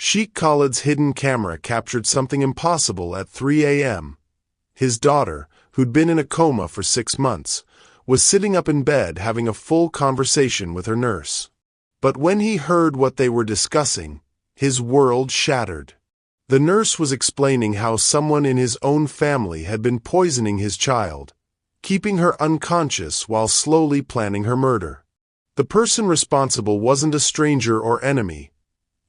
Sheikh Khalid's hidden camera captured something impossible at 3 a.m. His daughter, who'd been in a coma for 6 months, was sitting up in bed having a full conversation with her nurse. But when he heard what they were discussing, his world shattered. The nurse was explaining how someone in his own family had been poisoning his child, keeping her unconscious while slowly planning her murder. The person responsible wasn't a stranger or enemy.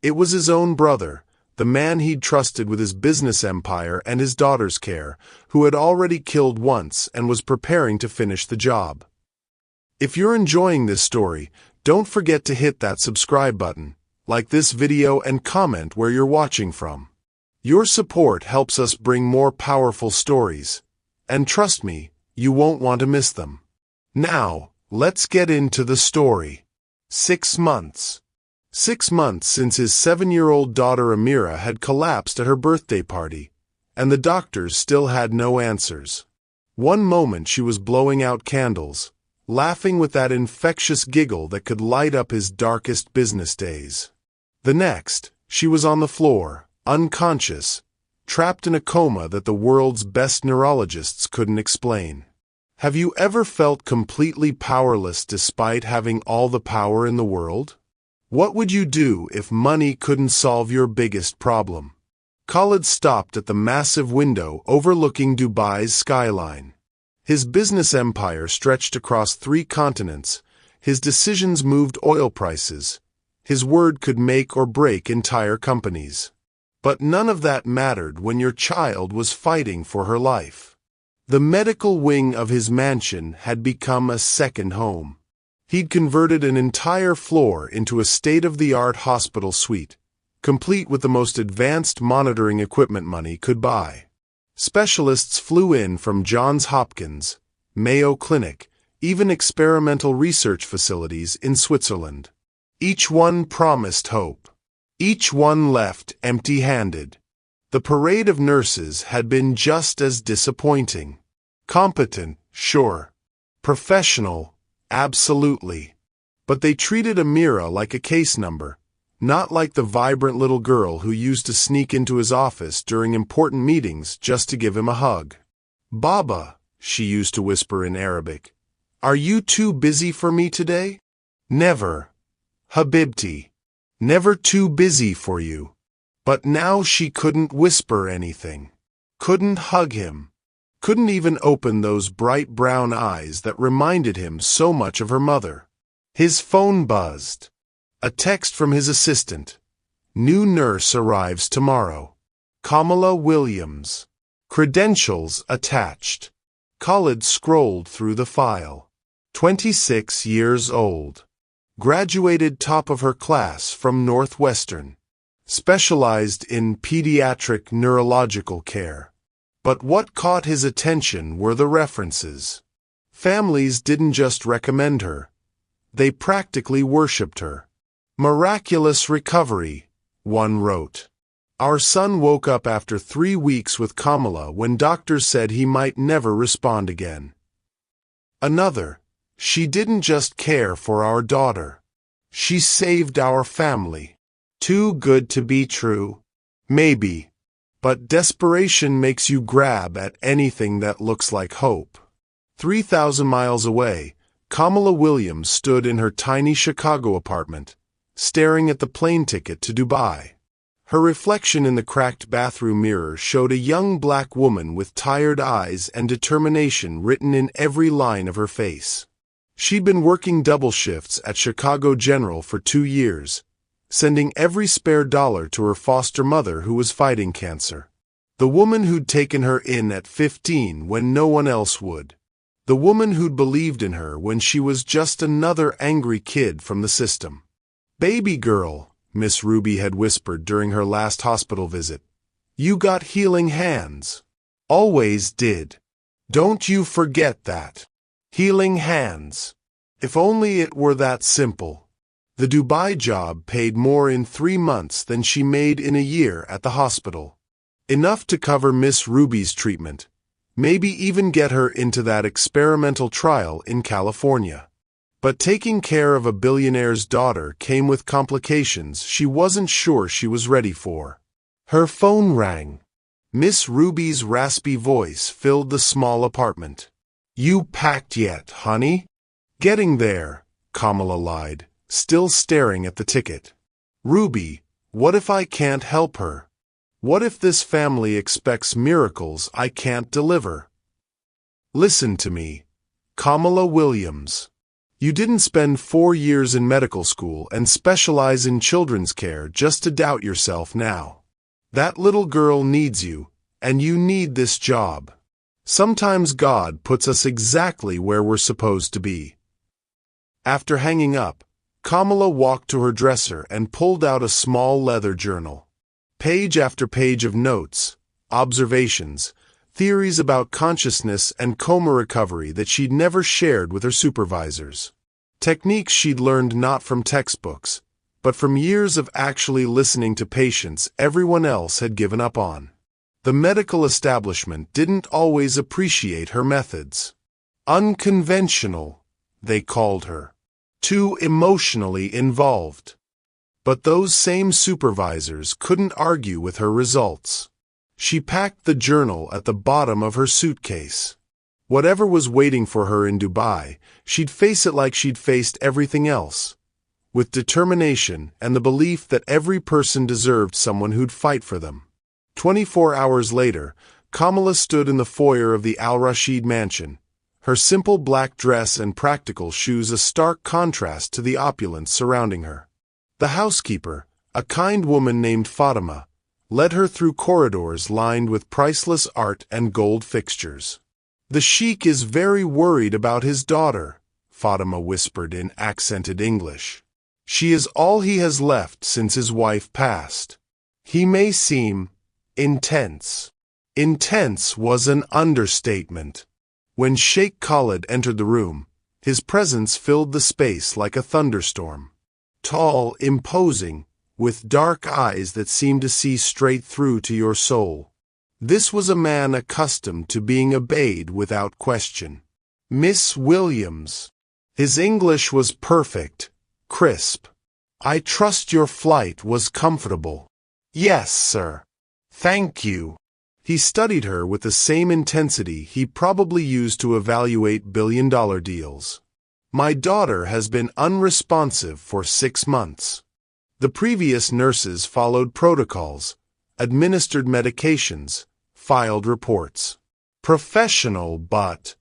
It was his own brother, the man he'd trusted with his business empire and his daughter's care, who had already killed once and was preparing to finish the job. If you're enjoying this story, don't forget to hit that subscribe button, like this video and comment where you're watching from. Your support helps us bring more powerful stories, and trust me, you won't want to miss them. Now, let's get into the story. 6 months. 6 months since his 7-year-old daughter Amira had collapsed at her birthday party, and the doctors still had no answers. One moment she was blowing out candles, laughing with that infectious giggle that could light up his darkest business days. The next, she was on the floor, unconscious, trapped in a coma that the world's best neurologists couldn't explain. Have you ever felt completely powerless despite having all the power in the world? What would you do if money couldn't solve your biggest problem? Khalid stopped at the massive window overlooking Dubai's skyline. His business empire stretched across 3 continents. His decisions moved oil prices. His word could make or break entire companies. But none of that mattered when your child was fighting for her life. The medical wing of his mansion had become a second home. He'd converted an entire floor into a state-of-the-art hospital suite, complete with the most advanced monitoring equipment money could buy. Specialists flew in from Johns Hopkins, Mayo Clinic, even experimental research facilities in Switzerland. Each one promised hope. Each one left empty-handed. The parade of nurses had been just as disappointing. Competent, sure. Professional, absolutely. But they treated Amira like a case number, not like the vibrant little girl who used to sneak into his office during important meetings just to give him a hug. "Baba," she used to whisper in Arabic, "are you too busy for me today?" "Never, Habibti. Never too busy for you." But now she couldn't whisper anything. Couldn't hug him. Couldn't even open those bright brown eyes that reminded him so much of her mother. His phone buzzed. A text from his assistant. "New nurse arrives tomorrow. Kamala Williams. Credentials attached." Khalid scrolled through the file. 26 years old. Graduated top of her class from Northwestern. Specialized in pediatric neurological care. But what caught his attention were the references. Families didn't just recommend her. They practically worshipped her. "Miraculous recovery," one wrote. "Our son woke up after 3 weeks with Kamala when doctors said he might never respond again." Another, "She didn't just care for our daughter. She saved our family." Too good to be true? Maybe. But desperation makes you grab at anything that looks like hope. 3,000 miles away, Kamala Williams stood in her tiny Chicago apartment, staring at the plane ticket to Dubai. Her reflection in the cracked bathroom mirror showed a young black woman with tired eyes and determination written in every line of her face. She'd been working double shifts at Chicago General for 2 years, sending every spare dollar to her foster mother who was fighting cancer. The woman who'd taken her in at 15 when no one else would. The woman who'd believed in her when she was just another angry kid from the system. "Baby girl," Miss Ruby had whispered during her last hospital visit, "you got healing hands. Always did. Don't you forget that. Healing hands." If only it were that simple. The Dubai job paid more in 3 months than she made in a year at the hospital. Enough to cover Miss Ruby's treatment, maybe even get her into that experimental trial in California. But taking care of a billionaire's daughter came with complications she wasn't sure she was ready for. Her phone rang. Miss Ruby's raspy voice filled the small apartment. "You packed yet, honey?" "Getting there," Kamala lied, still staring at the ticket. "Ruby, what if I can't help her? What if this family expects miracles I can't deliver?" "Listen to me, Kamala Williams. You didn't spend 4 years in medical school and specialize in children's care just to doubt yourself now. That little girl needs you, and you need this job. Sometimes God puts us exactly where we're supposed to be." After hanging up, Kamala walked to her dresser and pulled out a small leather journal. Page after page of notes, observations, theories about consciousness and coma recovery that she'd never shared with her supervisors. Techniques she'd learned not from textbooks, but from years of actually listening to patients everyone else had given up on. The medical establishment didn't always appreciate her methods. Unconventional, they called her. Too emotionally involved. But those same supervisors couldn't argue with her results. She packed the journal at the bottom of her suitcase. Whatever was waiting for her in Dubai, she'd face it like she'd faced everything else, with determination and the belief that every person deserved someone who'd fight for them. 24 hours later, Kamala stood in the foyer of the Al Rashid mansion, her simple black dress and practical shoes a stark contrast to the opulence surrounding her. The housekeeper, a kind woman named Fatima, led her through corridors lined with priceless art and gold fixtures. "The Sheikh is very worried about his daughter," Fatima whispered in accented English. "She is all he has left since his wife passed. He may seem intense." Intense was an understatement. When Sheikh Khalid entered the room, his presence filled the space like a thunderstorm. Tall, imposing, with dark eyes that seemed to see straight through to your soul. This was a man accustomed to being obeyed without question. "Miss Williams." His English was perfect, crisp. "I trust your flight was comfortable." "Yes, sir. Thank you." He studied her with the same intensity he probably used to evaluate billion-dollar deals. "My daughter has been unresponsive for 6 months. The previous nurses followed protocols, administered medications, filed reports. Professional, but—"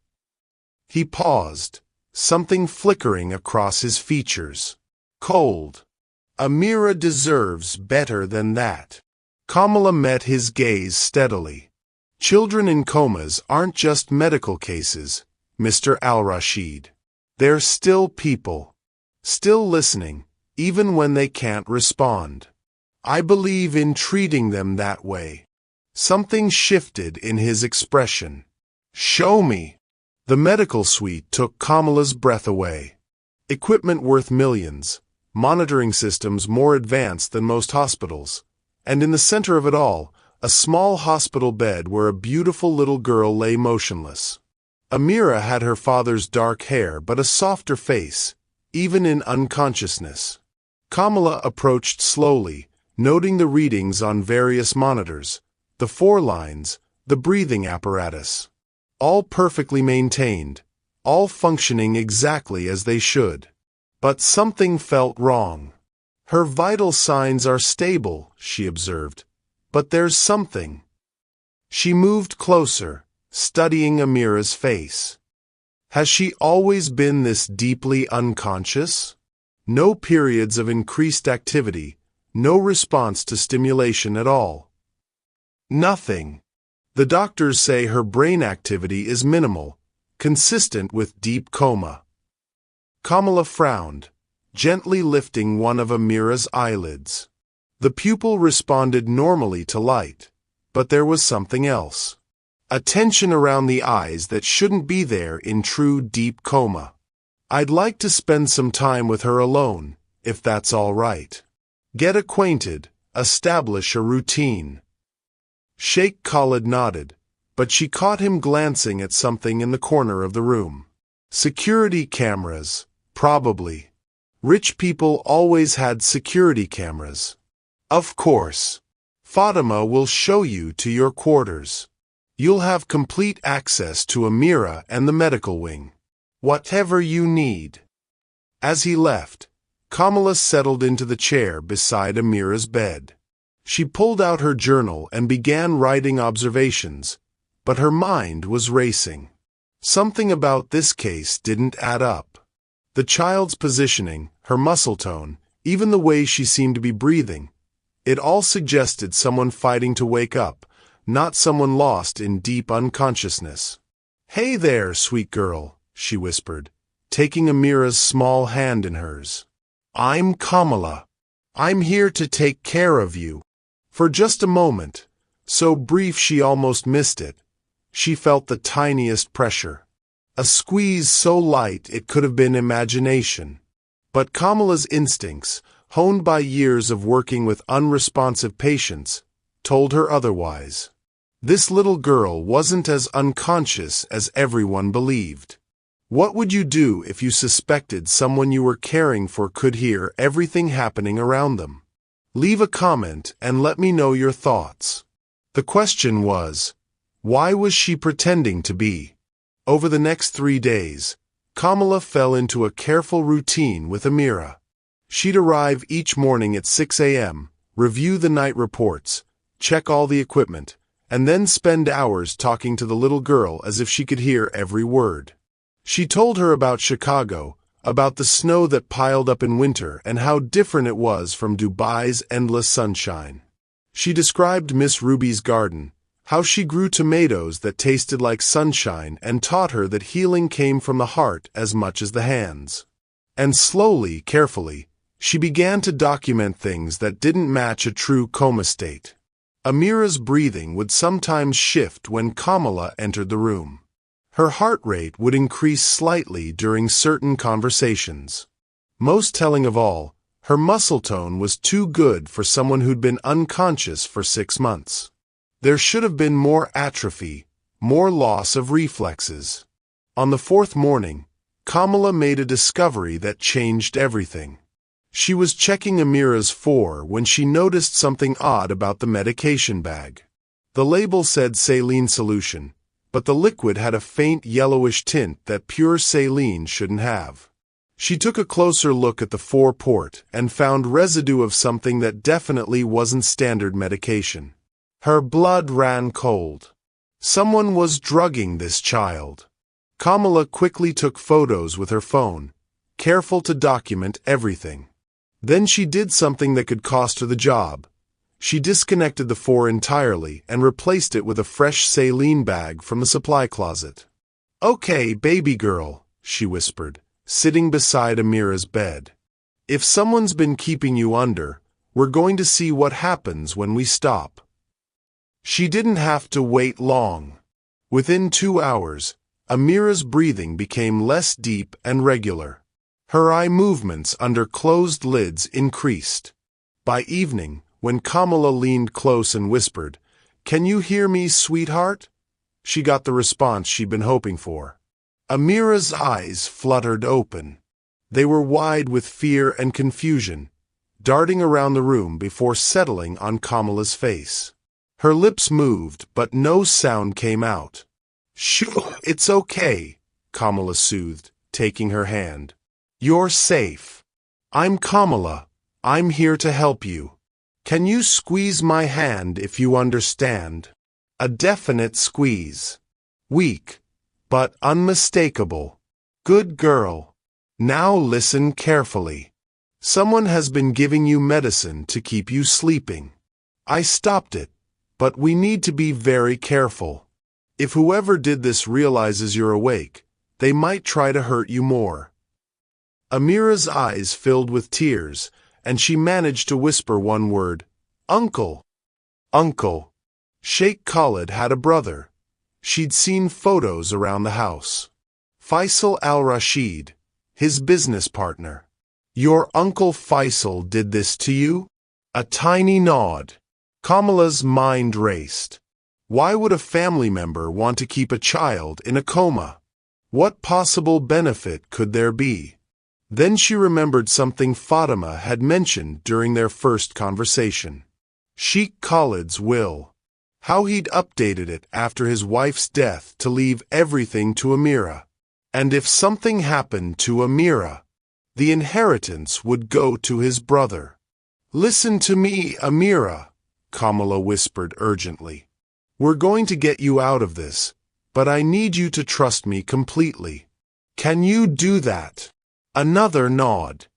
He paused, something flickering across his features. "Cold. Amira deserves better than that." Kamala met his gaze steadily. "Children in comas aren't just medical cases, Mr. Al-Rashid. They're still people. Still listening, even when they can't respond. I believe in treating them that way." Something shifted in his expression. "Show me." The medical suite took Kamala's breath away. Equipment worth millions, monitoring systems more advanced than most hospitals, and in the center of it all, a small hospital bed where a beautiful little girl lay motionless. Amira had her father's dark hair but a softer face, even in unconsciousness. Kamala approached slowly, noting the readings on various monitors, the 4 lines, the breathing apparatus. All perfectly maintained, all functioning exactly as they should. But something felt wrong. "Her vital signs are stable," she observed, "but there's something." She moved closer, studying Amira's face. Has she always been this deeply unconscious? No periods of increased activity, no response to stimulation at all. Nothing. The doctors say her brain activity is minimal, consistent with deep coma. Kamala frowned, gently lifting one of Amira's eyelids. The pupil responded normally to light, but there was something else. A tension around the eyes that shouldn't be there in true deep coma. "I'd like to spend some time with her alone, if that's all right. Get acquainted, establish a routine." Sheikh Khalid nodded, but she caught him glancing at something in the corner of the room. Security cameras, Probably. Rich people always had security cameras. Of course. Fatima will show you to your quarters. You'll have complete access to Amira and the medical wing. Whatever you need. As he left, Kamala settled into the chair beside Amira's bed. She pulled out her journal and began writing observations, but her mind was racing. Something about this case didn't add up. The child's positioning, her muscle tone, even the way she seemed to be breathing, it all suggested someone fighting to wake up, not someone lost in deep unconsciousness. "Hey there, sweet girl," she whispered, taking Amira's small hand in hers. "I'm Kamala. I'm here to take care of you." For just a moment, so brief she almost missed it, she felt the tiniest pressure. A squeeze so light it could have been imagination. But Kamala's instincts, honed by years of working with unresponsive patients, told her otherwise. This little girl wasn't as unconscious as everyone believed. What would you do if you suspected someone you were caring for could hear everything happening around them? Leave a comment and let me know your thoughts. The question was, why was she pretending to be? Over the next 3 days, Kamala fell into a careful routine with Amira. She'd arrive each morning at 6 a.m., review the night reports, check all the equipment, and then spend hours talking to the little girl as if she could hear every word. She told her about Chicago, about the snow that piled up in winter and how different it was from Dubai's endless sunshine. She described Miss Ruby's garden, how she grew tomatoes that tasted like sunshine, and taught her that healing came from the heart as much as the hands. And slowly, carefully, she began to document things that didn't match a true coma state. Amira's breathing would sometimes shift when Kamala entered the room. Her heart rate would increase slightly during certain conversations. Most telling of all, her muscle tone was too good for someone who'd been unconscious for 6 months. There should have been more atrophy, more loss of reflexes. On the 4th morning, Kamala made a discovery that changed everything. She was checking Amira's when she noticed something odd about the medication bag. The label said saline solution, but the liquid had a faint yellowish tint that pure saline shouldn't have. She took a closer look at the port and found residue of something that definitely wasn't standard medication. Her blood ran cold. Someone was drugging this child. Kamala quickly took photos with her phone, careful to document everything. Then she did something that could cost her the job. She disconnected the entirely and replaced it with a fresh saline bag from the supply closet. "Okay, baby girl," she whispered, sitting beside Amira's bed. "If someone's been keeping you under, we're going to see what happens when we stop." She didn't have to wait long. Within 2 hours, Amira's breathing became less deep and regular. Her eye movements under closed lids increased. By evening, when Kamala leaned close and whispered, "Can you hear me, sweetheart?" she got the response she'd been hoping for. Amira's eyes fluttered open. They were wide with fear and confusion, darting around the room before settling on Kamala's face. Her lips moved, but no sound came out. "Shh, it's okay," Kamala soothed, taking her hand. "You're safe. I'm Kamala. I'm here to help you. Can you squeeze my hand if you understand?" A definite squeeze. Weak, but unmistakable. "Good girl. Now listen carefully. Someone has been giving you medicine to keep you sleeping. I stopped it, but we need to be very careful. If whoever did this realizes you're awake, they might try to hurt you more." Amira's eyes filled with tears, and she managed to whisper one word, "Uncle." Uncle. Sheikh Khalid had a brother. She'd seen photos around the house. Faisal al-Rashid, his business partner. "Your Uncle Faisal did this to you?" A tiny nod. Kamala's mind raced. Why would a family member want to keep a child in a coma? What possible benefit could there be? Then she remembered something Fatima had mentioned during their first conversation. Sheikh Khalid's will. How he'd updated it after his wife's death to leave everything to Amira. And if something happened to Amira, the inheritance would go to his brother. "Listen to me, Amira," Kamala whispered urgently. "We're going to get you out of this, but I need you to trust me completely. Can you do that?" Another nod.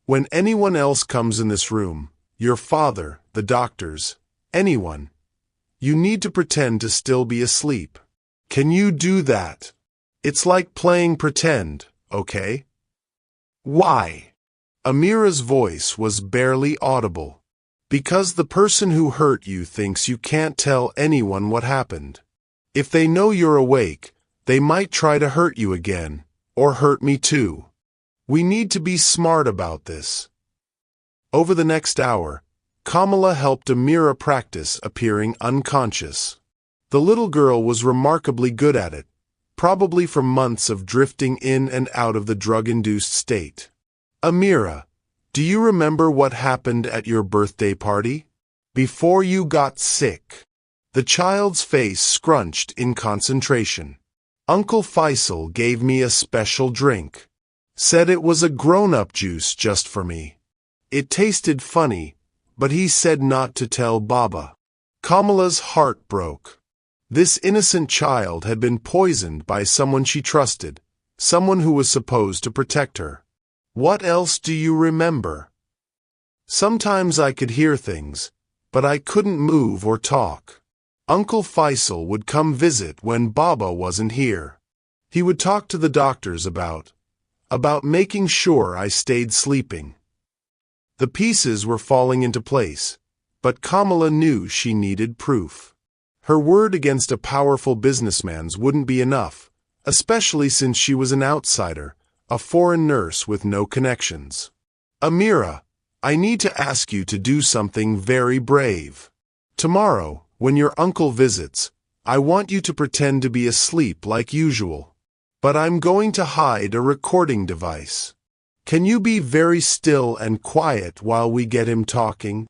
"When anyone else comes in this room, your father, the doctors, anyone, you need to pretend to still be asleep. Can you do that? It's like playing pretend, okay?" "Why?" Amira's voice was barely audible. "Because the person who hurt you thinks you can't tell anyone what happened. If they know you're awake, they might try to hurt you again, or hurt me too. We need to be smart about this." Over the next hour, Kamala helped Amira practice appearing unconscious. The little girl was remarkably good at it, probably from months of drifting in and out of the drug-induced state. "Amira, do you remember what happened at your birthday party? Before you got sick?" The child's face scrunched in concentration. "Uncle Faisal gave me a special drink. Said it was a grown-up juice just for me. It tasted funny, but he said not to tell Baba." Kamala's heart broke. This innocent child had been poisoned by someone she trusted, someone who was supposed to protect her. "What else do you remember?" "Sometimes I could hear things, but I couldn't move or talk. Uncle Faisal would come visit when Baba wasn't here. He would talk to the doctors about making sure I stayed sleeping." The pieces were falling into place, but Kamala knew she needed proof. Her word against a powerful businessman's wouldn't be enough, especially since she was an outsider, a foreign nurse with no connections. "Amira, I need to ask you to do something very brave. Tomorrow, when your uncle visits, I want you to pretend to be asleep like usual. But I'm going to hide a recording device. Can you be very still and quiet while we get him talking?"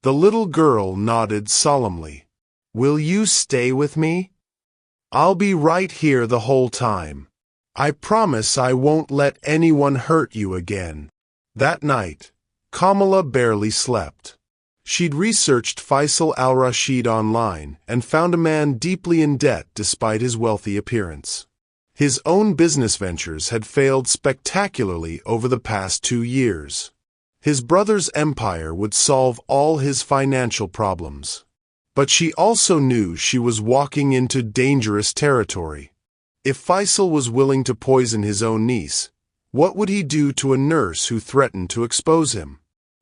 The little girl nodded solemnly. "Will you stay with me? I'll be right here the whole time. I promise I won't let anyone hurt you again." That night, Kamala barely slept. She'd researched Faisal al-Rashid online and found a man deeply in debt despite his wealthy appearance. His own business ventures had failed spectacularly over the past 2 years. His brother's empire would solve all his financial problems. But she also knew she was walking into dangerous territory. If Faisal was willing to poison his own niece, what would he do to a nurse who threatened to expose him?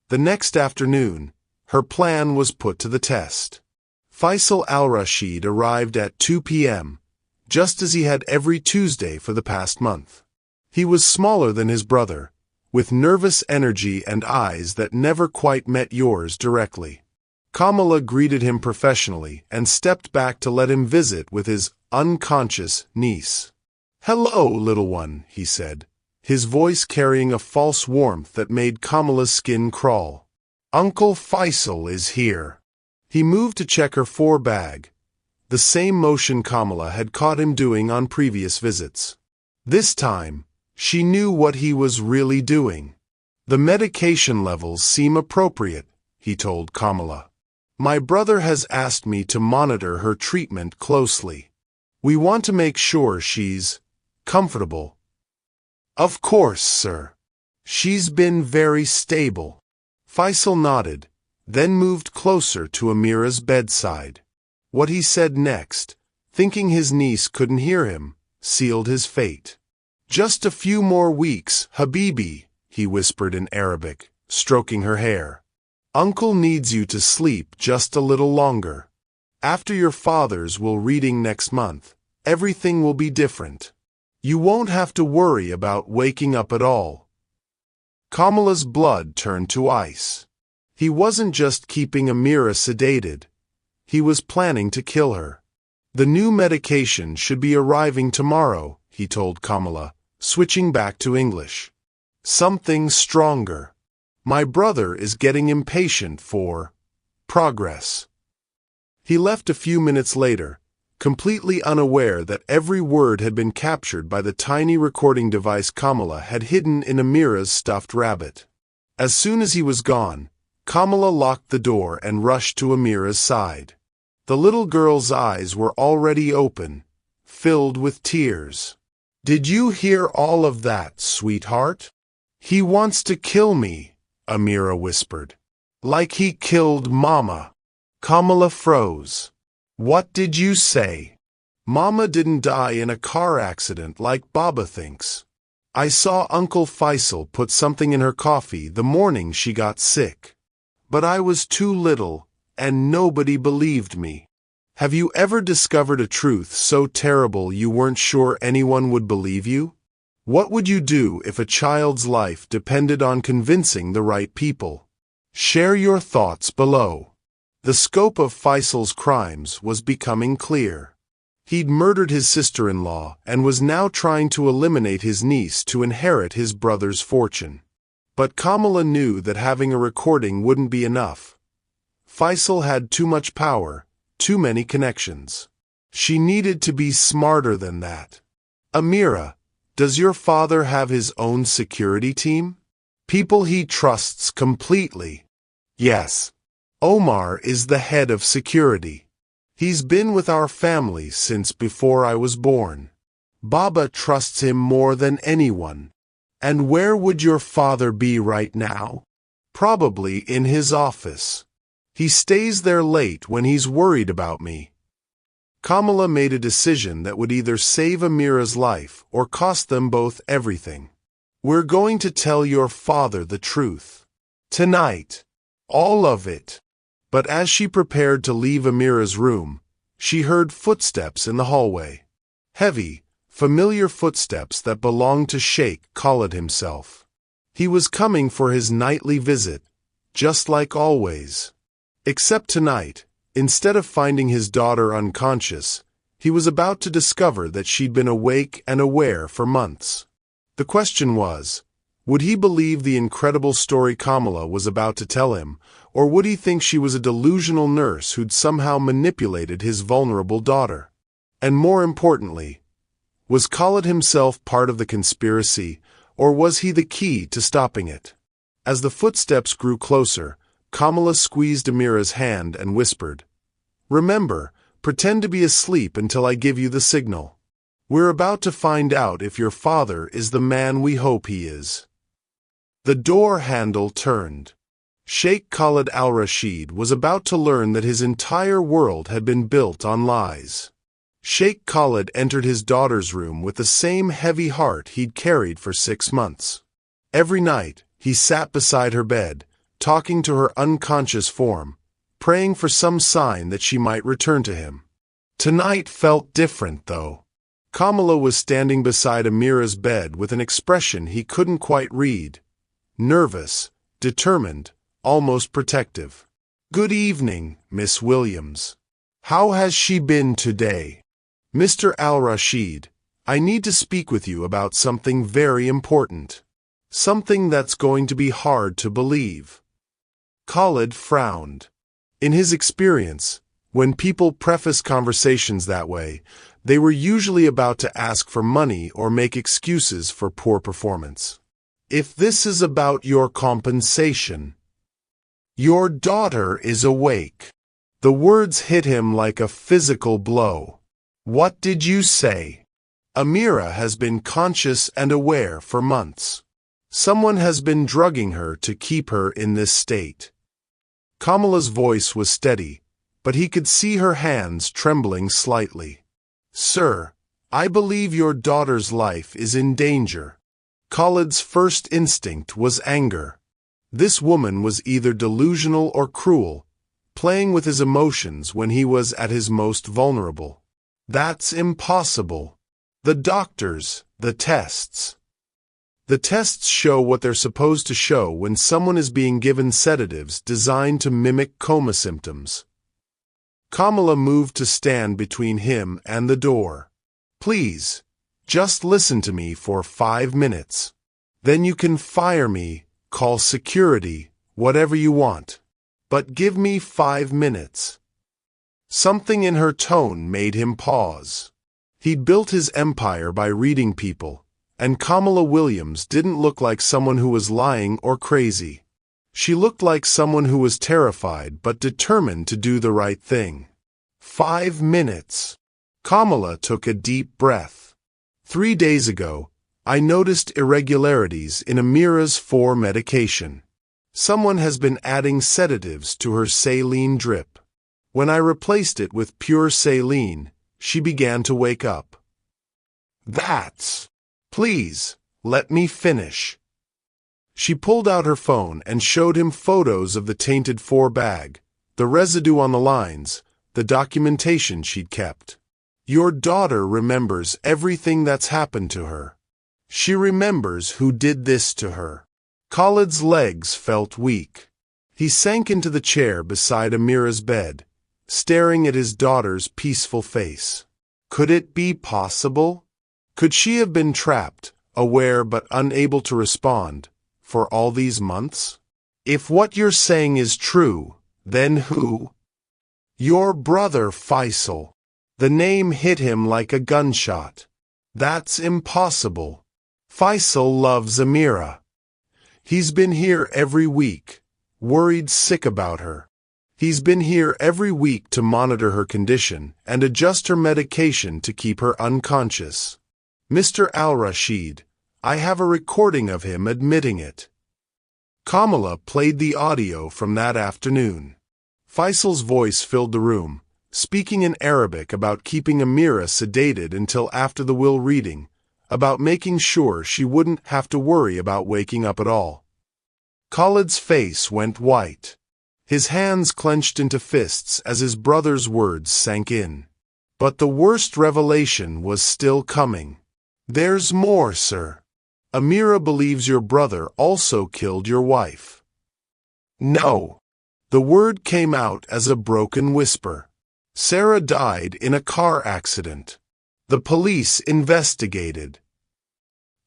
The next afternoon, her plan was put to the test. Faisal al-Rashid arrived at 2 p.m., just as he had every Tuesday for the past month. He was smaller than his brother, with nervous energy and eyes that never quite met yours directly. Kamala greeted him professionally and stepped back to let him visit with his unconscious niece. "Hello, little one," he said, his voice carrying a false warmth that made Kamala's skin crawl. "Uncle Faisal is here." He moved to check her bag, the same motion Kamala had caught him doing on previous visits. This time, she knew what he was really doing. "The medication levels seem appropriate," he told Kamala. "My brother has asked me to monitor her treatment closely. We want to make sure she's comfortable." "Of course, sir. She's been very stable." Faisal nodded, then moved closer to Amira's bedside. What he said next, thinking his niece couldn't hear him, sealed his fate. "Just a few more weeks, Habibi," he whispered in Arabic, stroking her hair. "Uncle needs you to sleep just a little longer. After your father's reading next month, everything will be different. You won't have to worry about waking up at all." Kamala's blood turned to ice. He wasn't just keeping Amira sedated. He was planning to kill her. "The new medication should be arriving tomorrow," he told Kamala, switching back to English. Something stronger. My brother is getting impatient for progress. He left a few minutes later, completely unaware that every word had been captured by the tiny recording device Kamala had hidden in Amira's stuffed rabbit. As soon as he was gone, Kamala locked the door and rushed to Amira's side. The little girl's eyes were already open, filled with tears. "Did you hear all of that, sweetheart? He wants to kill me," Amira whispered. "Like he killed Mama." Kamala froze. "What did you say?" "Mama didn't die in a car accident like Baba thinks. I saw Uncle Faisal put something in her coffee the morning she got sick. But I was too little, and nobody believed me. Have you ever discovered a truth so terrible you weren't sure anyone would believe you? What would you do if a child's life depended on convincing the right people? Share your thoughts below. The scope of Faisal's crimes was becoming clear. He'd murdered his sister-in-law and was now trying to eliminate his niece to inherit his brother's fortune. But Kamala knew that having a recording wouldn't be enough. Faisal had too much power, too many connections. She needed to be smarter than that. "Amira, does your father have his own security team? People he trusts completely?" "Yes. Omar is the head of security. He's been with our family since before I was born. Baba trusts him more than anyone." "And where would your father be right now?" "Probably in his office. He stays there late when he's worried about me." Kamala made a decision that would either save Amira's life or cost them both everything. "We're going to tell your father the truth. Tonight. All of it." But as she prepared to leave Amira's room, she heard footsteps in the hallway. Heavy, familiar footsteps that belonged to Sheikh Khalid himself. He was coming for his nightly visit, just like always. Except tonight, instead of finding his daughter unconscious, he was about to discover that she'd been awake and aware for months. The question was, would he believe the incredible story Kamala was about to tell him, or would he think she was a delusional nurse who'd somehow manipulated his vulnerable daughter? And more importantly, was Khalid himself part of the conspiracy, or was he the key to stopping it? As the footsteps grew closer, Kamala squeezed Amira's hand and whispered, "Remember, pretend to be asleep until I give you the signal. We're about to find out if your father is the man we hope he is." The door handle turned. Sheikh Khalid al-Rashid was about to learn that his entire world had been built on lies. Sheikh Khalid entered his daughter's room with the same heavy heart he'd carried for 6 months. Every night, he sat beside her bed, talking to her unconscious form, praying for some sign that she might return to him. Tonight felt different, though. Kamala was standing beside Amira's bed with an expression he couldn't quite read. Nervous, determined, almost protective. "Good evening, Miss Williams. How has she been today?" "Mr. al-Rashid, I need to speak with you about something very important. Something that's going to be hard to believe." Khalid frowned. In his experience, when people preface conversations that way, they were usually about to ask for money or make excuses for poor performance. "If this is about your compensation." "Your daughter is awake." The words hit him like a physical blow. "What did you say?" "Amira has been conscious and aware for months. Someone has been drugging her to keep her in this state." Kamala's voice was steady, but he could see her hands trembling slightly. "Sir, I believe your daughter's life is in danger." Khalid's first instinct was anger. This woman was either delusional or cruel, playing with his emotions when he was at his most vulnerable. "That's impossible. The doctors, the tests." The tests show what they're supposed to show when someone is being given sedatives designed to mimic coma symptoms. Kamala moved to stand between him and the door. "Please, just listen to me for 5 minutes." Then you can fire me, call security, whatever you want. But give me 5 minutes. Something in her tone made him pause. He'd built his empire by reading people, and Kamala Williams didn't look like someone who was lying or crazy. She looked like someone who was terrified but determined to do the right thing. 5 minutes. Kamala took a deep breath. 3 days ago, I noticed irregularities in Amira's 4 medication. Someone has been adding sedatives to her saline drip. When I replaced it with pure saline, she began to wake up. Please, let me finish. She pulled out her phone and showed him photos of the tainted 4 bag, the residue on the lines, the documentation she'd kept. Your daughter remembers everything that's happened to her. She remembers who did this to her. Khalid's legs felt weak. He sank into the chair beside Amira's bed, staring at his daughter's peaceful face. Could it be possible? Could she have been trapped, aware but unable to respond, for all these months? If what you're saying is true, then who? Your brother Faisal. The name hit him like a gunshot. That's impossible. Faisal loves Amira. He's been here every week, worried sick about her. He's been here every week to monitor her condition and adjust her medication to keep her unconscious. Mr. Al-Rashid, I have a recording of him admitting it. Kamala played the audio from that afternoon. Faisal's voice filled the room, speaking in Arabic about keeping Amira sedated until after the will reading, about making sure she wouldn't have to worry about waking up at all. Khalid's face went white. His hands clenched into fists as his brother's words sank in. But the worst revelation was still coming. There's more, sir. Amira believes your brother also killed your wife. No. The word came out as a broken whisper. Sarah died in a car accident. The police investigated.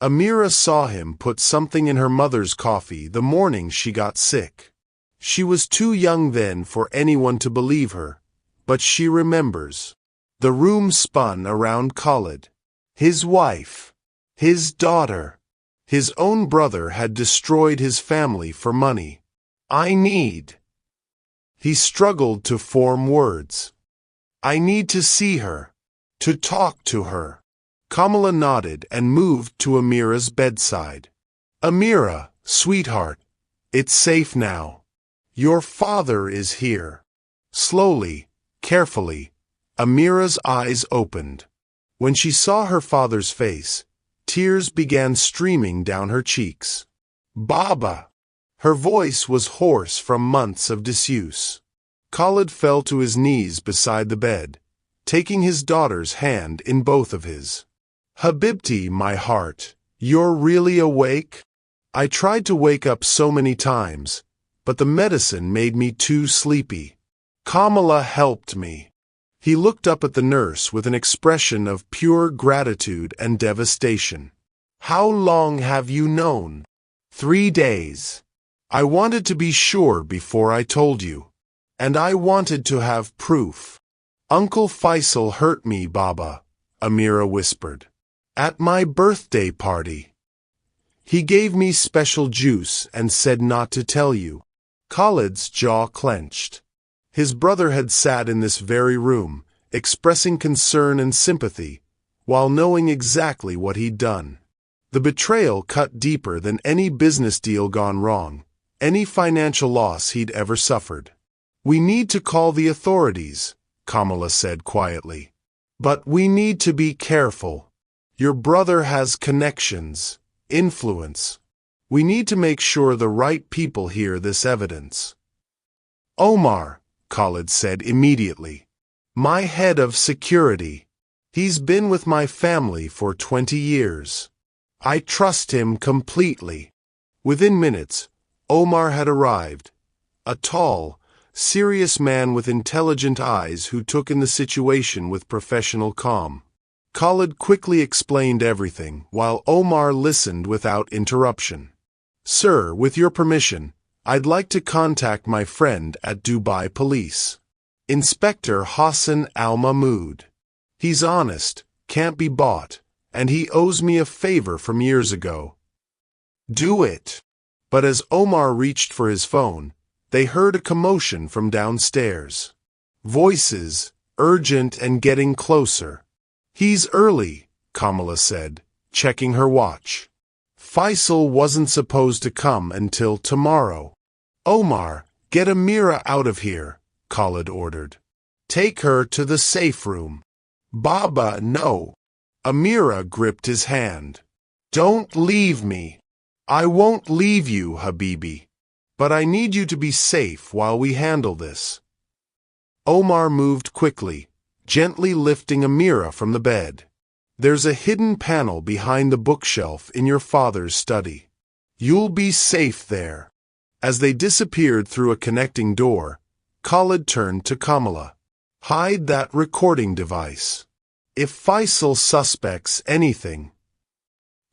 Amira saw him put something in her mother's coffee the morning she got sick. She was too young then for anyone to believe her, but she remembers. The room spun around Khalid. His wife. His daughter. His own brother had destroyed his family for money. He struggled to form words. I need to see her. To talk to her. Kamala nodded and moved to Amira's bedside. Amira, sweetheart, it's safe now. Your father is here. Slowly, carefully, Amira's eyes opened. When she saw her father's face, tears began streaming down her cheeks. Baba! Her voice was hoarse from months of disuse. Khalid fell to his knees beside the bed, taking his daughter's hand in both of his. Habibti, my heart, you're really awake? I tried to wake up so many times, but the medicine made me too sleepy. Kamala helped me. He looked up at the nurse with an expression of pure gratitude and devastation. How long have you known? 3 days. I wanted to be sure before I told you. And I wanted to have proof. Uncle Faisal hurt me, Baba, Amira whispered. At my birthday party. He gave me special juice and said not to tell you. Khalid's jaw clenched. His brother had sat in this very room, expressing concern and sympathy, while knowing exactly what he'd done. The betrayal cut deeper than any business deal gone wrong, any financial loss he'd ever suffered. We need to call the authorities, Kamala said quietly. But we need to be careful. Your brother has connections, influence. We need to make sure the right people hear this evidence. Omar, Khalid said immediately. My head of security. He's been with my family for 20 years. I trust him completely. Within minutes, Omar had arrived. A tall, serious man with intelligent eyes who took in the situation with professional calm. Khalid quickly explained everything, while Omar listened without interruption. Sir, with your permission, I'd like to contact my friend at Dubai Police. Inspector Hassan Al-Mahmoud. He's honest, can't be bought, and he owes me a favor from years ago. Do it. But as Omar reached for his phone, they heard a commotion from downstairs. Voices, urgent and getting closer. He's early, Kamala said, checking her watch. Faisal wasn't supposed to come until tomorrow. Omar, get Amira out of here, Khalid ordered. Take her to the safe room. Baba, no. Amira gripped his hand. Don't leave me. I won't leave you, Habibi. But I need you to be safe while we handle this. Omar moved quickly, gently lifting Amira from the bed. There's a hidden panel behind the bookshelf in your father's study. You'll be safe there. As they disappeared through a connecting door, Khalid turned to Kamala. Hide that recording device. If Faisal suspects anything.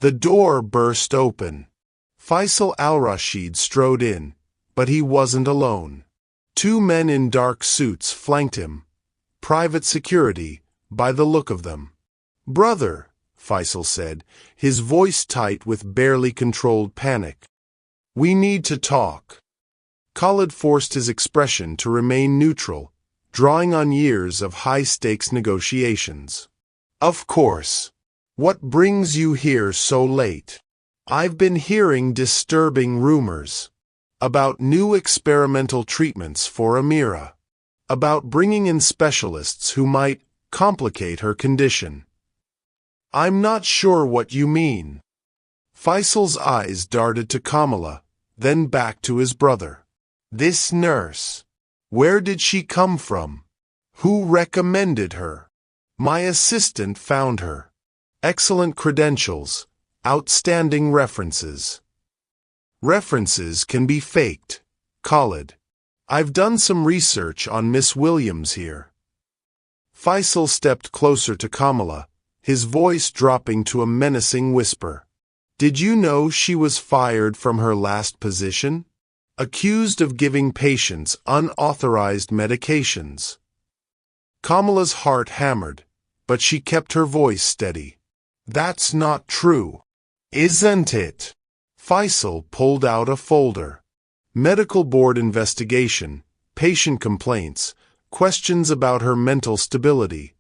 The door burst open. Faisal al-Rashid strode in, but he wasn't alone. Two men in dark suits flanked him. Private security, by the look of them. Brother, Faisal said, his voice tight with barely controlled panic. We need to talk. Khalid forced his expression to remain neutral, drawing on years of high-stakes negotiations. Of course. What brings you here so late? I've been hearing disturbing rumors. About new experimental treatments for Amira. About bringing in specialists who might complicate her condition. I'm not sure what you mean. Faisal's eyes darted to Kamala, then back to his brother. This nurse. Where did she come from? Who recommended her? My assistant found her. Excellent credentials, outstanding references. References can be faked, Khalid. I've done some research on Miss Williams here. Faisal stepped closer to Kamala, his voice dropping to a menacing whisper. Did you know she was fired from her last position? Accused of giving patients unauthorized medications. Kamala's heart hammered, but she kept her voice steady. That's not true. Isn't it? Faisal pulled out a folder. Medical board investigation, patient complaints, questions about her mental stability.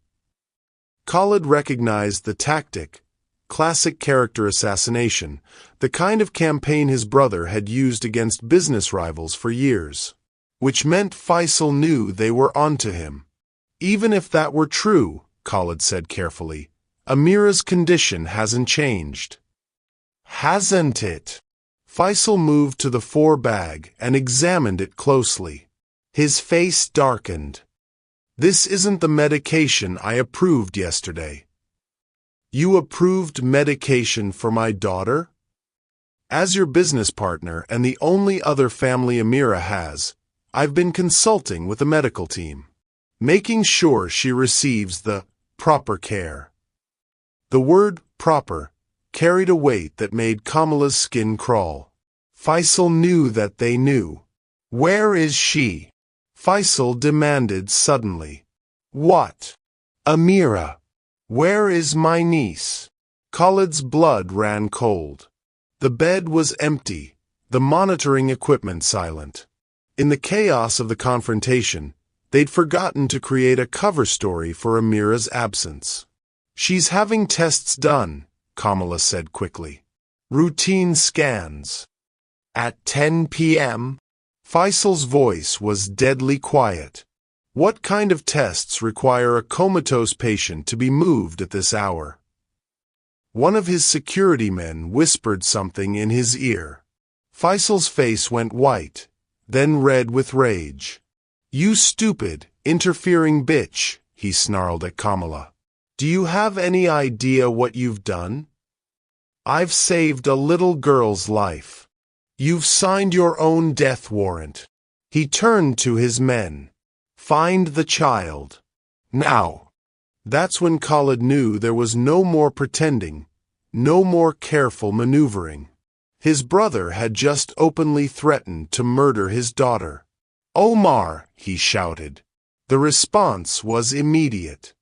Khalid recognized the tactic, classic character assassination, the kind of campaign his brother had used against business rivals for years. Which meant Faisal knew they were onto him. Even if that were true, Khalid said carefully, Amira's condition hasn't changed. Hasn't it? Faisal moved to the bag and examined it closely. His face darkened. This isn't the medication I approved yesterday. You approved medication for my daughter? As your business partner and the only other family Amira has, I've been consulting with the medical team, making sure she receives the proper care. The word proper carried a weight that made Kamala's skin crawl. Faisal knew that they knew. Where is she? Faisal demanded suddenly. What? Amira. Where is my niece? Khalid's blood ran cold. The bed was empty, the monitoring equipment silent. In the chaos of the confrontation, they'd forgotten to create a cover story for Amira's absence. She's having tests done, Kamala said quickly. Routine scans. At 10 p.m., Faisal's voice was deadly quiet. What kind of tests require a comatose patient to be moved at this hour? One of his security men whispered something in his ear. Faisal's face went white, then red with rage. You stupid, interfering bitch, he snarled at Kamala. Do you have any idea what you've done? I've saved a little girl's life. You've signed your own death warrant. He turned to his men. Find the child. Now. That's when Khalid knew there was no more pretending, no more careful maneuvering. His brother had just openly threatened to murder his daughter. "Omar!" he shouted. The response was immediate.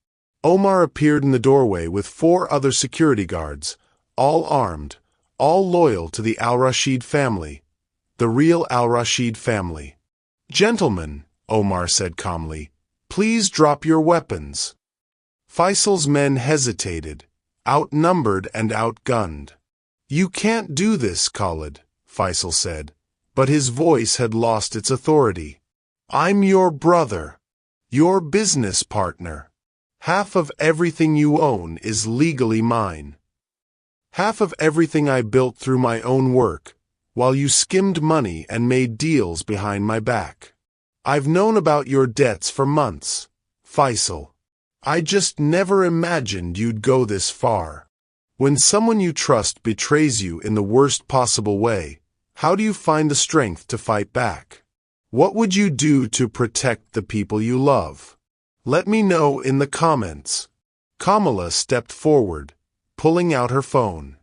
Omar appeared in the doorway with 4 other security guards, all armed, all loyal to the al-Rashid family, the real al-Rashid family. "Gentlemen," Omar said calmly, "please drop your weapons." Faisal's men hesitated, outnumbered and outgunned. "You can't do this, Khalid," Faisal said, but his voice had lost its authority. "I'm your brother, your business partner. Half of everything you own is legally mine. Half of everything I built through my own work, while you skimmed money and made deals behind my back. I've known about your debts for months, Faisal. I just never imagined you'd go this far. When someone you trust betrays you in the worst possible way, how do you find the strength to fight back? What would you do to protect the people you love? Let me know in the comments." Kamala stepped forward, pulling out her phone.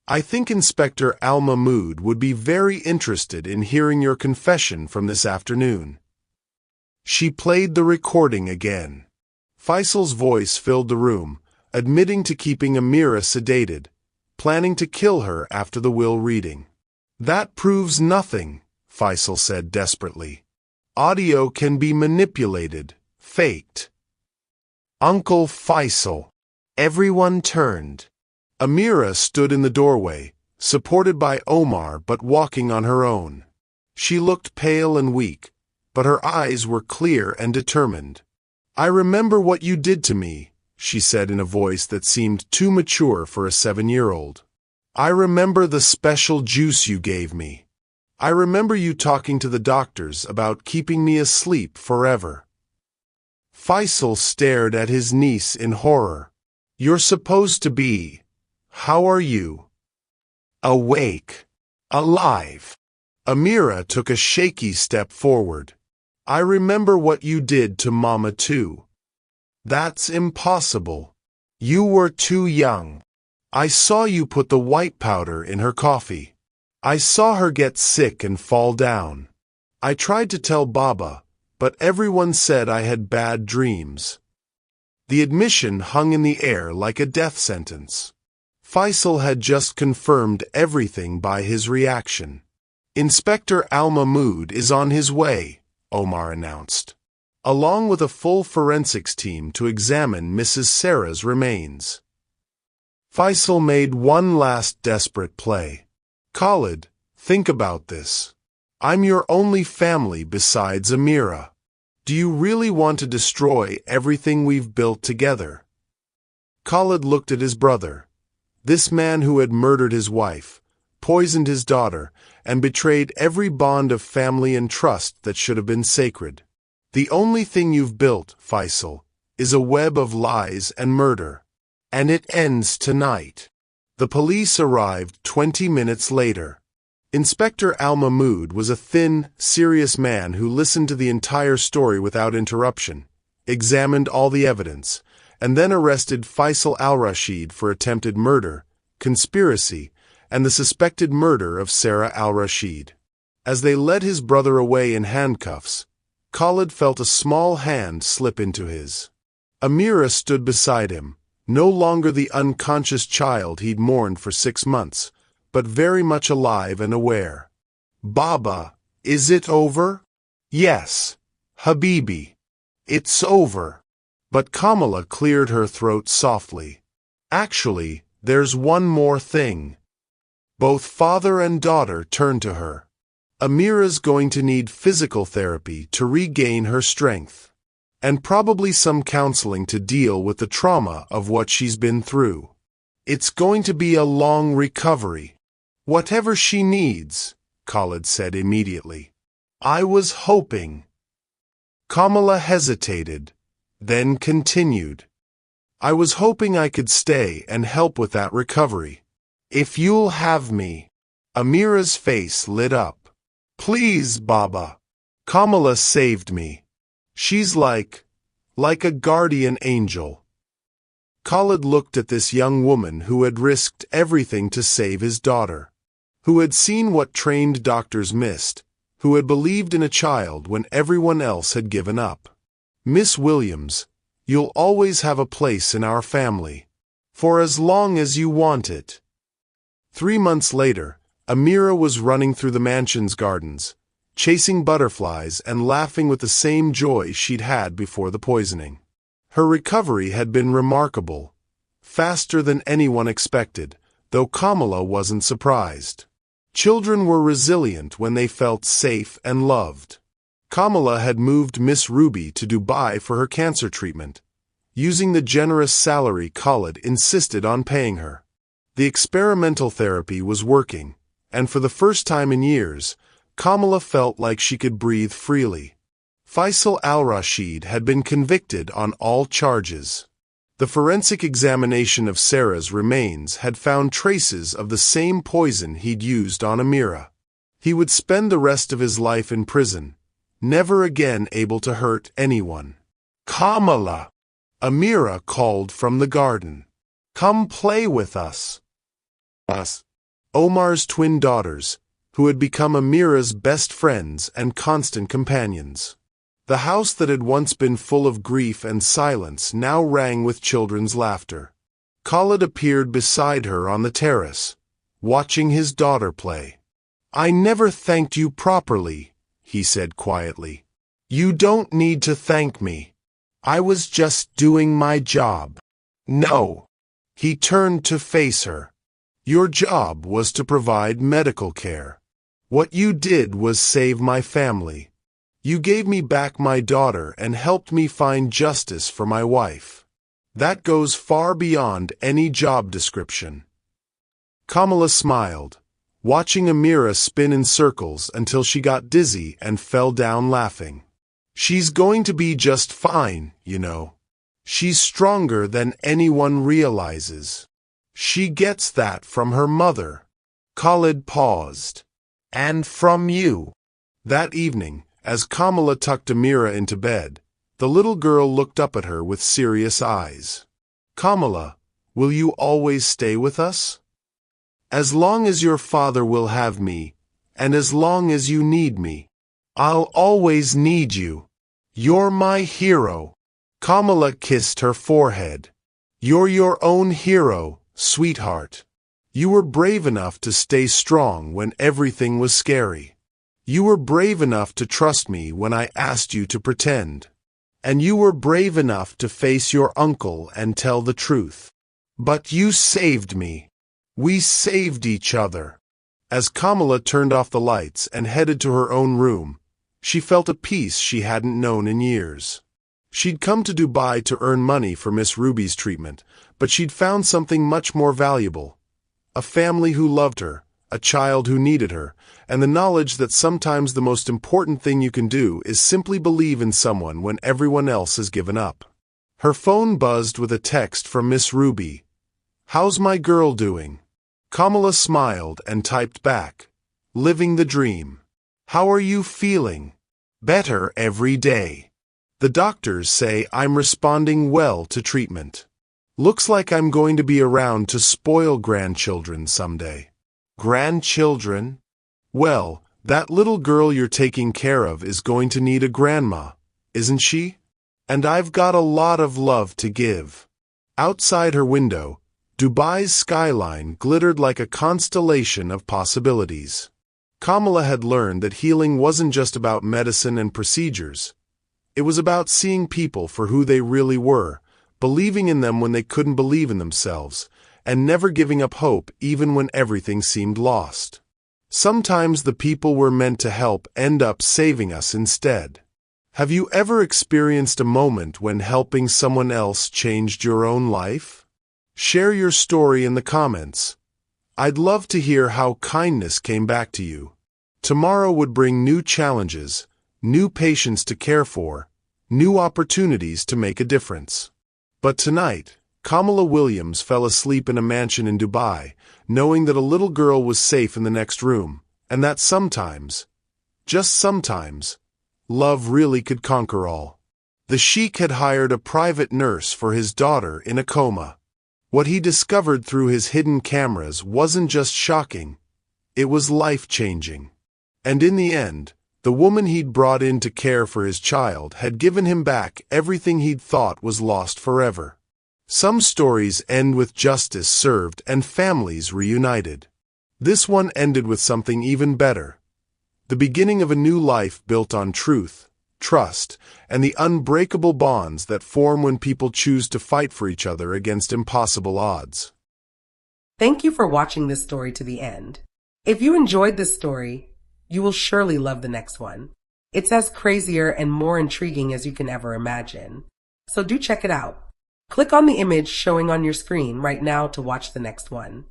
"I think Inspector Al-Mahmoud would be very interested in hearing your confession from this afternoon." She played the recording again. Faisal's voice filled the room, admitting to keeping Amira sedated, planning to kill her after the will reading. "That proves nothing," Faisal said desperately. "Audio can be manipulated, faked." "Uncle Faisal." Everyone turned. Amira stood in the doorway, supported by Omar but walking on her own. She looked pale and weak, but her eyes were clear and determined. "I remember what you did to me," she said in a voice that seemed too mature for a 7-year-old. "I remember the special juice you gave me. I remember you talking to the doctors about keeping me asleep forever." Faisal stared at his niece in horror. "You're supposed to be. How are you?" "Awake. Alive." Amira took a shaky step forward. "I remember what you did to Mama too." "That's impossible. You were too young. I saw you put the white powder in her coffee. I saw her get sick and fall down. I tried to tell Baba, but everyone said I had bad dreams." The admission hung in the air like a death sentence. Faisal had just confirmed everything by his reaction. "Inspector Al-Mahmoud is on his way," Omar announced, along with a full forensics team to examine Mrs. Sarah's remains. Faisal made one last desperate play. "Khalid, think about this. I'm your only family besides Amira. Do you really want to destroy everything we've built together?" Khalid looked at his brother, this man who had murdered his wife, poisoned his daughter, and betrayed every bond of family and trust that should have been sacred. "The only thing you've built, Faisal, is a web of lies and murder. And it ends tonight." The police arrived 20 minutes later. Inspector Al-Mahmoud was a thin, serious man who listened to the entire story without interruption, examined all the evidence, and then arrested Faisal al-Rashid for attempted murder, conspiracy, and the suspected murder of Sarah al-Rashid. As they led his brother away in handcuffs, Khalid felt a small hand slip into his. Amira stood beside him, no longer the unconscious child he'd mourned for 6 months, but very much alive and aware. "Baba, is it over?" "Yes, Habibi, it's over." But Kamala cleared her throat softly. "Actually, there's one more thing." Both father and daughter turned to her. "Amira's going to need physical therapy to regain her strength, and probably some counseling to deal with the trauma of what she's been through. It's going to be a long recovery. Whatever she needs," Khalid said immediately. "I was hoping." Kamala hesitated, then continued. "I was hoping I could stay and help with that recovery. If you'll have me." Amira's face lit up. "Please, Baba. Kamala saved me. She's like a guardian angel." Khalid looked at this young woman who had risked everything to save his daughter, who had seen what trained doctors missed, who had believed in a child when everyone else had given up. Miss Williams, you'll always have a place in our family, for as long as you want it. 3 months later, Amira was running through the mansion's gardens, chasing butterflies and laughing with the same joy she'd had before the poisoning. Her recovery had been remarkable, faster than anyone expected, though Kamala wasn't surprised. Children were resilient when they felt safe and loved. Kamala had moved Miss Ruby to Dubai for her cancer treatment, using the generous salary Khalid insisted on paying her. The experimental therapy was working, and for the first time in years, Kamala felt like she could breathe freely. Faisal al-Rashid had been convicted on all charges. The forensic examination of Sarah's remains had found traces of the same poison he'd used on Amira. He would spend the rest of his life in prison, never again able to hurt anyone. "Kamala!" Amira called from the garden. "Come play with us." Omar's twin daughters, who had become Amira's best friends and constant companions. The house that had once been full of grief and silence now rang with children's laughter. Khalid appeared beside her on the terrace, watching his daughter play. "I never thanked you properly," he said quietly. "You don't need to thank me. I was just doing my job." "No." He turned to face her. "Your job was to provide medical care. What you did was save my family. You gave me back my daughter and helped me find justice for my wife. That goes far beyond any job description." Kamala smiled, watching Amira spin in circles until she got dizzy and fell down laughing. "She's going to be just fine, you know. She's stronger than anyone realizes. She gets that from her mother." Khalid paused. "And from you." That evening, as Kamala tucked Amira into bed, the little girl looked up at her with serious eyes. "Kamala, will you always stay with us?" "As long as your father will have me, and as long as you need me." "I'll always need you. You're my hero." Kamala kissed her forehead. "You're your own hero, sweetheart. You were brave enough to stay strong when everything was scary. You were brave enough to trust me when I asked you to pretend. And you were brave enough to face your uncle and tell the truth. But you saved me. We saved each other." As Kamala turned off the lights and headed to her own room, she felt a peace she hadn't known in years. She'd come to Dubai to earn money for Miss Ruby's treatment, but she'd found something much more valuable. A family who loved her, a child who needed her, and the knowledge that sometimes the most important thing you can do is simply believe in someone when everyone else has given up. Her phone buzzed with a text from Miss Ruby. "How's my girl doing?" Kamala smiled and typed back, "Living the dream. How are you feeling?" "Better every day. The doctors say I'm responding well to treatment. Looks like I'm going to be around to spoil grandchildren someday." "Grandchildren?" "Well, that little girl you're taking care of is going to need a grandma, isn't she? And I've got a lot of love to give." Outside her window, Dubai's skyline glittered like a constellation of possibilities. Kamala had learned that healing wasn't just about medicine and procedures. It was about seeing people for who they really were, believing in them when they couldn't believe in themselves, and never giving up hope even when everything seemed lost. Sometimes the people we're meant to help end up saving us instead. Have you ever experienced a moment when helping someone else changed your own life? Share your story in the comments. I'd love to hear how kindness came back to you. Tomorrow would bring new challenges, new patients to care for, new opportunities to make a difference. But tonight, Kamala Williams fell asleep in a mansion in Dubai, knowing that a little girl was safe in the next room, and that sometimes, just sometimes, love really could conquer all. The sheik had hired a private nurse for his daughter in a coma. What he discovered through his hidden cameras wasn't just shocking, it was life-changing. And in the end, the woman he'd brought in to care for his child had given him back everything he'd thought was lost forever. Some stories end with justice served and families reunited. This one ended with something even better. The beginning of a new life built on truth, trust, and the unbreakable bonds that form when people choose to fight for each other against impossible odds. Thank you for watching this story to the end. If you enjoyed this story, you will surely love the next one. It's as crazier and more intriguing as you can ever imagine. So do check it out. Click on the image showing on your screen right now to watch the next one.